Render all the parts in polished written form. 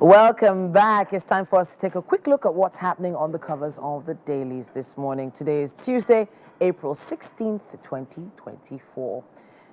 Welcome back. It's time for us to take a quick look at what's happening on the covers of the dailies this morning. Today is Tuesday, April 16th, 2024.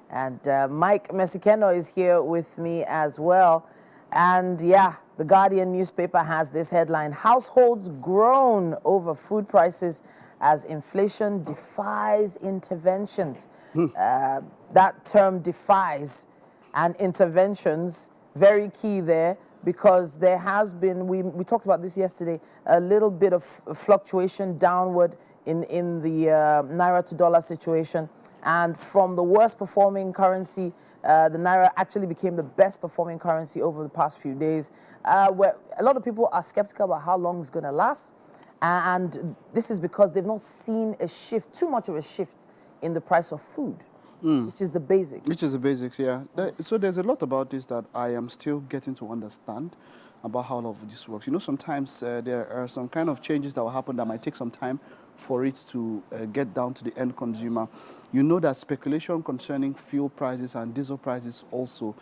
And Mike Mesikeno is here with me as well. And yeah, the Guardian newspaper has this headline: households groan over food prices as inflation defies interventions. That term defies and interventions, very key there, because there has been, we talked about this yesterday, a little bit of fluctuation downward in the Naira to dollar situation. And from the worst performing currency, the Naira actually became the best performing currency over the past few days, where a lot of people are skeptical about how long it's going to last. And this is because they've not seen a shift, too much of a shift in the price of food, which is the basics. Which is the basics, yeah. So there's a lot about this that I am still getting to understand about how all of this works. You know, sometimes there are some kind of changes that will happen that might take some time for it to get down to the end consumer. You know that speculation concerning fuel prices and diesel prices also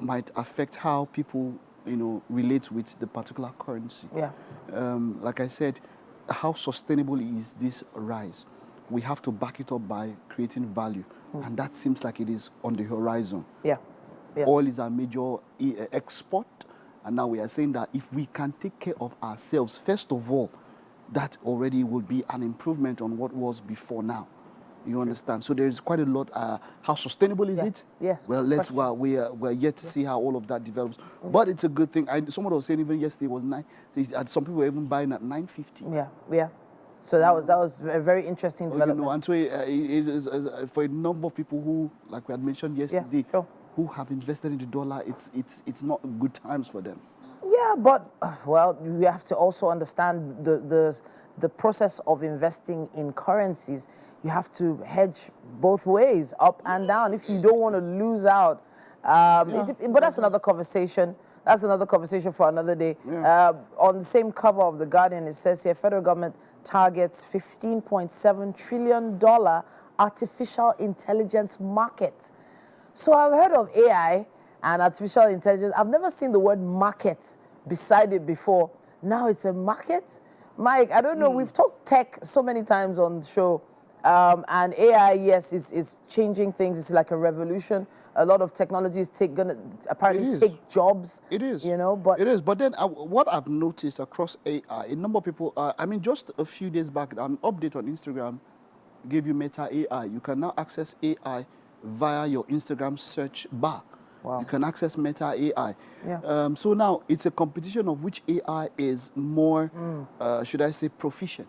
might affect how people, you know, relate with the particular currency. Yeah. Like I said, how sustainable is this rise? We have to back it up by creating value. And that seems like it is on the horizon. Yeah. Yeah. Oil is our major export. And now we are saying that if we can take care of ourselves, first of all, that already will be an improvement on what was before now. You understand? So there's quite a lot. How sustainable is it? Yes. Well, we're yet to see how all of that develops. But it's a good thing. Someone was saying even yesterday was some people were even buying at 950. Yeah. Yeah. So that was a very interesting development. You know, and so it is for a number of people who, like we had mentioned yesterday, who have invested in the dollar. It's not good times for them. Yeah, but well, we have to also understand the process of investing in currencies. You have to hedge both ways, up and down, if you don't want to lose out. But that's another conversation. That's another conversation for another day. Yeah. On the same cover of The Guardian, it says here, federal government targets $15.7 trillion artificial intelligence market. So I've heard of AI and artificial intelligence. I've never seen the word market beside it before. Now it's a market? Mike, I don't know. We've talked tech so many times on the show. And AI, yes, is changing things. It's like a revolution. A lot of technology is gonna apparently take jobs. It is. You know, but it is. But then what I've noticed across AI, a number of people, I mean, just a few days back, an update on Instagram gave you Meta AI. You can now access AI via your Instagram search bar. Wow. You can access Meta AI. Yeah. So now it's a competition of which AI is more, should I say, proficient.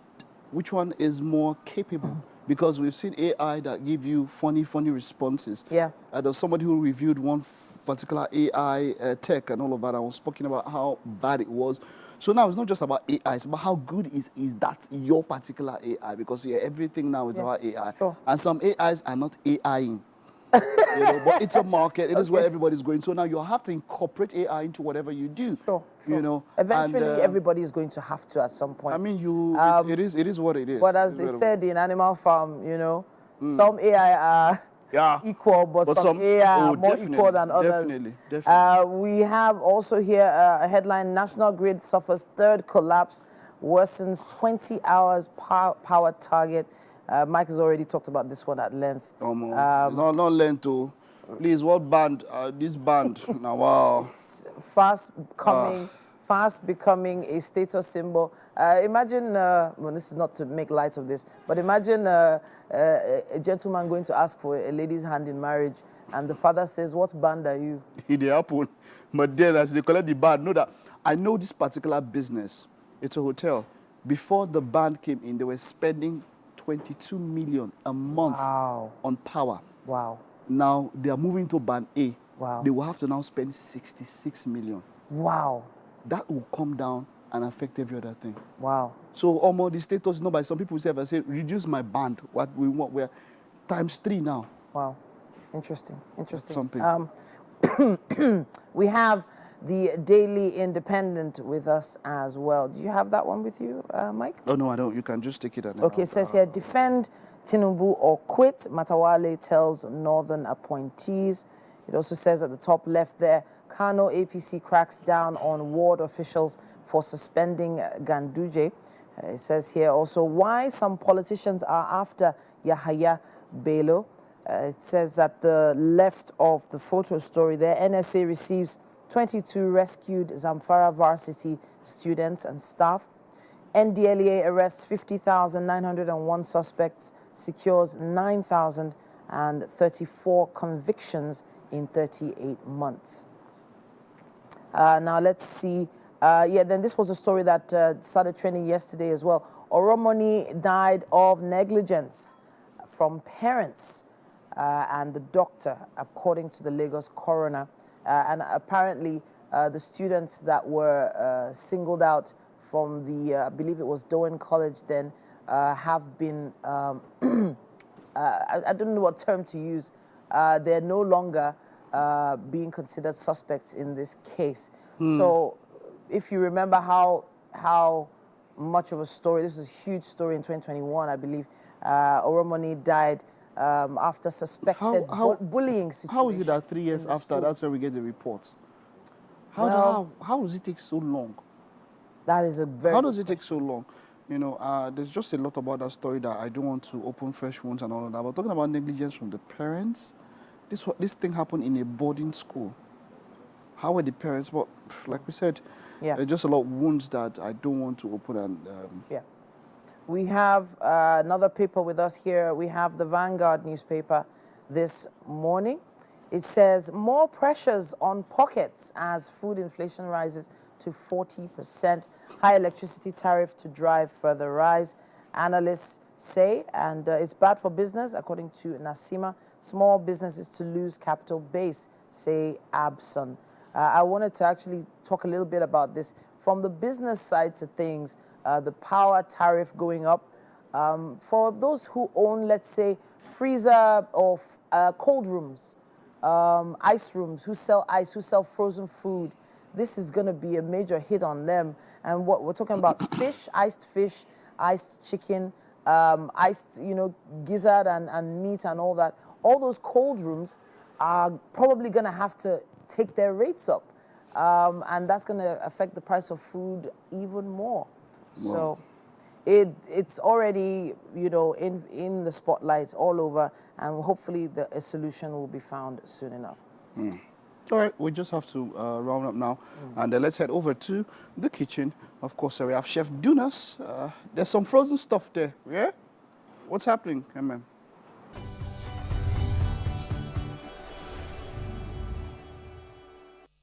Which one is more capable? Because we've seen AI that give you funny responses. Yeah. There was somebody who reviewed one particular AI tech and all of that. I was speaking about how bad it was. So now it's not just about AI, it's about how good is that your particular AI, because everything now is about AI. Sure. And some AIs are not AIing. You know, but it's a market. It is where everybody's going. So now you have to incorporate AI into whatever you do. Sure. You know, eventually everybody is going to have to at some point. I mean, it is what it is. But as they said in Animal Farm, you know, some AI are equal, but some AI are more equal than others. Definitely. We have also here a headline: National Grid suffers third collapse, worsens 20 hours power target. Mike has already talked about this one at length. Not length too. Please, what band? This band. Now, wow. It's fast becoming a status symbol. Imagine, well, this is not to make light of this, but imagine a gentleman going to ask for a lady's hand in marriage, and the father says, "What band are you?" It happened. But then, as they collect the band, know that I know this particular business. It's a hotel. Before the band came in, they were spending 22 million a month on power. Wow. Now they are moving to band A. Wow. They will have to now spend 66 million. Wow. That will come down and affect every other thing. Wow. So almost the status, by some people say, reduce my band. What we want, we're ×3 now. Wow. Interesting. That's something. We have the Daily Independent with us as well. Do you have that one with you, Mike? Oh, no, I don't. You can just take it. Okay, it says here, defend Tinubu or quit, Matawale tells northern appointees. It also says at the top left there, Kano APC cracks down on ward officials for suspending Ganduje. It says here also why some politicians are after Yahaya Bello. It says at the left of the photo story there, NSA receives 22 rescued Zamfara varsity students and staff. NDLEA arrests 50,901 suspects, secures 9,034 convictions in 38 months. Now let's see. Then this was a story that started trending yesterday as well. Oromoni died of negligence from parents and the doctor, according to the Lagos coroner. And apparently, the students that were singled out from the, I believe it was Doan College then, have been, I don't know what term to use, they're no longer being considered suspects in this case. So if you remember how much of a story, this was a huge story in 2021, I believe, Oromoni died after suspected bullying situation. How is it that 3 years after, that's when we get the report? How does it take so long? That is a very How does it take so long? You know, there's just a lot about that story that I don't want to open fresh wounds and all of that. But talking about negligence from the parents, this thing happened in a boarding school. How were the parents? But like we said, just a lot of wounds that I don't want to open. And we have another paper with us here. We have the Vanguard newspaper this morning. It says more pressures on pockets as food inflation rises to 40%. High electricity tariff to drive further rise, analysts say, and it's bad for business, according to Nasima. Small businesses to lose capital base, say Abson. I wanted to actually talk a little bit about this. From the business side to things, the power tariff going up. For those who own, let's say, freezer or cold rooms, ice rooms, who sell ice, who sell frozen food, this is going to be a major hit on them. And what we're talking about, fish, iced chicken, iced, gizzard and meat and all that. All those cold rooms are probably going to have to take their rates up. And that's going to affect the price of food even more. Wow. So it's already, in the spotlight all over, and hopefully a solution will be found soon enough. All right, we just have to round up now. And let's head over to the kitchen. Of course, we have Chef Dunas. There's some frozen stuff there, yeah? What's happening, MM?